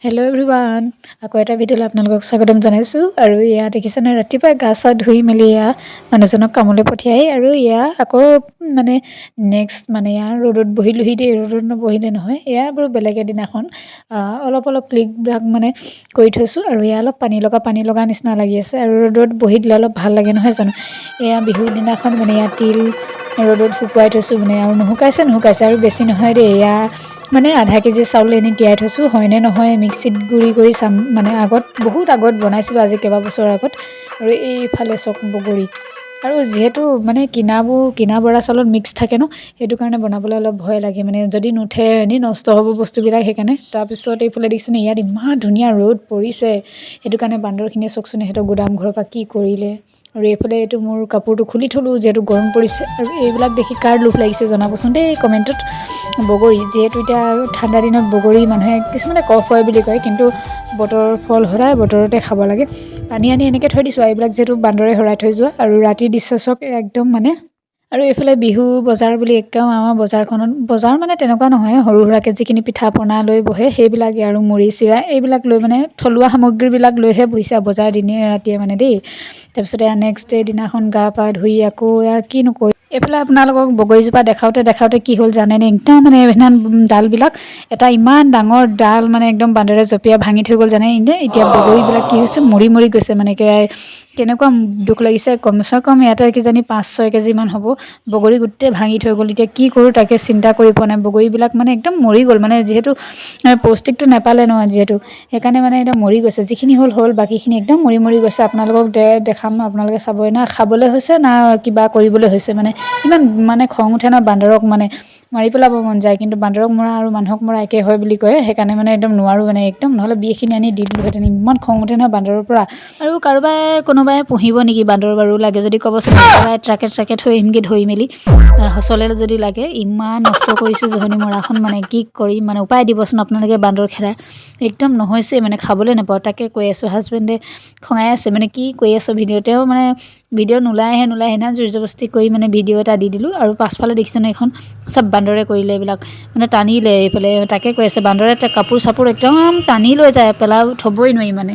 Hello' everyone, আকৌ এটা ভিডিঅ'লৈ আপোনালোকক স্বাগতম জনাইছোঁ। আৰু এয়া দেখিছেনে, ৰাতিপুৱাই গা চা ধুই মেলি এয়া মানুহজনক কামলৈ পঠিয়াই আৰু এয়া আকৌ মানে নেক্সট মানে এয়া ৰ'দত বহিলোহি দেই। ৰ'দত নবহিলে নহয়, এয়া বাৰু বেলেগ এদিনাখন অলপ ক্লিকবিলাক মানে কৰি থৈছোঁ। আৰু এয়া অলপ পানী লগা নিচিনা লাগি আছে। আৰু ৰ'দত বহি দিলে অলপ ভাল লাগে নহয় জানো। এয়া বিহুৰ দিনাখন মানে এয়া তিল ৰ'দত শুকুৱাই থৈছোঁ মানে, আৰু নুশুকাইছে আৰু বেছি নহয় দেই। এয়া মানে আধা কেজি চাউল এনে তিয়াই থৈছোঁ, হয়নে নহয় মিক্সিত গুড়ি কৰি চাম। মানে বহুত আগত বনাইছিলোঁ, আজি কেইবাবছৰ আগত। আৰু এইফালে চক বগৰী, আৰু যিহেতু মানে কিনা বৰা চাউলত মিক্স থাকে ন, সেইটো কাৰণে বনাবলৈ অলপ ভয় লাগে মানে, যদি নুঠে এনেই নষ্ট হ'ব বস্তুবিলাক সেইকাৰণে। তাৰপিছত এইফালে দেখিছেনে, ইয়াত ইমান ধুনীয়া ৰ'দ পৰিছে, সেইটো কাৰণে বান্দৰখিনিয়ে চাওকচোন সিহঁতৰ গুদাম ঘৰৰ পৰা কি কৰিলে। আৰু এইফালে এইটো মোৰ কাপোৰটো খুলি থ'লোঁ যিহেতু গৰম পৰিছে। আৰু এইবিলাক দেখি কাৰ লোভ লাগিছে জনাবচোন দেই কমেণ্টত। বগৰী, যিহেতু এতিয়া ঠাণ্ডা দিনত বগৰী মানুহে কিছুমানে কফ হয় বুলি কয়, কিন্তু বতৰৰ ফল সদায় বতৰতে খাব লাগে। আনি এনেকৈ থৈ দিছোঁ, এইবিলাক যিহেতু বান্দৰে হৰাই থৈ যোৱা। আৰু ৰাতি দৃশ্য চক একদম মানে। আৰু এইফালে বিহু বজাৰ বুলি একদম আমাৰ বজাৰ মানে তেনেকুৱা নহয়, সৰু সুৰাকৈ যিখিনি পিঠা পনা লৈ বহে সেইবিলাকে, আৰু মুড়ি চিৰা এইবিলাক লৈ মানে থলুৱা সামগ্ৰীবিলাক লৈহে বহিছে বজাৰ দিনে ৰাতিয়ে মানে দেই। তাৰপিছতে নেক্সট ডে দিনাখন গা পা ধুই আকৌ কিনো কৰি এইফালে আপোনালোকক বগৰীজোপা দেখাওঁতে কি হ'ল জানেনে, একদম মানে সেইদিনাখন ডালবিলাক এটা ইমান ডাঙৰ ডাল মানে একদম বান্দৰে জঁপিয়াই ভাঙি থৈ গ'ল জানে। এতিয়া বগৰীবিলাক কি হৈছে, মৰি গৈছে মানে। কেনেকুৱা দুখ লাগিছে। কমচে কম ইয়াতে কিজানি 5-6 কেজিমান হ'ব বগৰী গোটেই ভাঙি থৈ গ'ল। এতিয়া কি কৰোঁ তাকে চিন্তা কৰি পোৱা নাই। বগৰীবিলাক মানে একদম মৰি গ'ল, মানে যিহেতু পৌষ্টিকটো নাপালে ন, যিহেতু সেইকাৰণে মানে একদম মৰি গৈছে। যিখিনি হ'ল বাকীখিনি একদম মৰি গৈছে। আপোনালোকক দেখাম, আপোনালোকে চাবই না খাবলৈ হৈছে না কিবা কৰিবলৈ হৈছে। মানে ইমান মানে খং উঠে ন বান্দৰক, মানে মাৰি পেলাব মন যায়, কিন্তু বান্দৰক মৰা আৰু মানুহক মৰা একে হয় বুলি কয়। সেইকাৰণে মানে একদম নোৱাৰোঁ মানে, একদম নহ'লে বিহখিনি আনি দি দিলোঁহেঁতেন। ইমান খং উঠে নহয় বান্দৰৰ পৰা। আৰু কোনোবাই পুহিব নেকি বান্দৰ বাৰু? লাগে যদি ক'বচোন, একেবাৰে ট্ৰাকে থৈ আহিমগৈ ধৰি মেলি। সঁচলে যদি লাগে। ইমান নষ্ট কৰিছোঁ জহনি মৰাখন, মানে কি কৰিম মানে, উপায় দিবচোন আপোনালোকে বান্দৰ খেদাৰ। একদম নহৈছে মানে, খাবলৈ নাপাওঁ তাকে কৈ আছোঁ। হাজবেণ্ডে খঙাই আছে মানে, কি কৈ আছোঁ ভিডিঅ'তেও মানে ভিডিঅ' নোলায়হে সেইদিনা জোৰ জবস্তি কৰি মানে ভিডিঅ' এটা দি দিলোঁ। আৰু পাছফালে দেখিছেনে, এইখন চব বান্দৰে কৰিলে, এইবিলাক মানে টানিলে এইফালে। তাকে কৈ আছে বান্দৰে কাপোৰ চাপোৰ একদম টানি লৈ যায়, থ'বই নোৱাৰি মানে।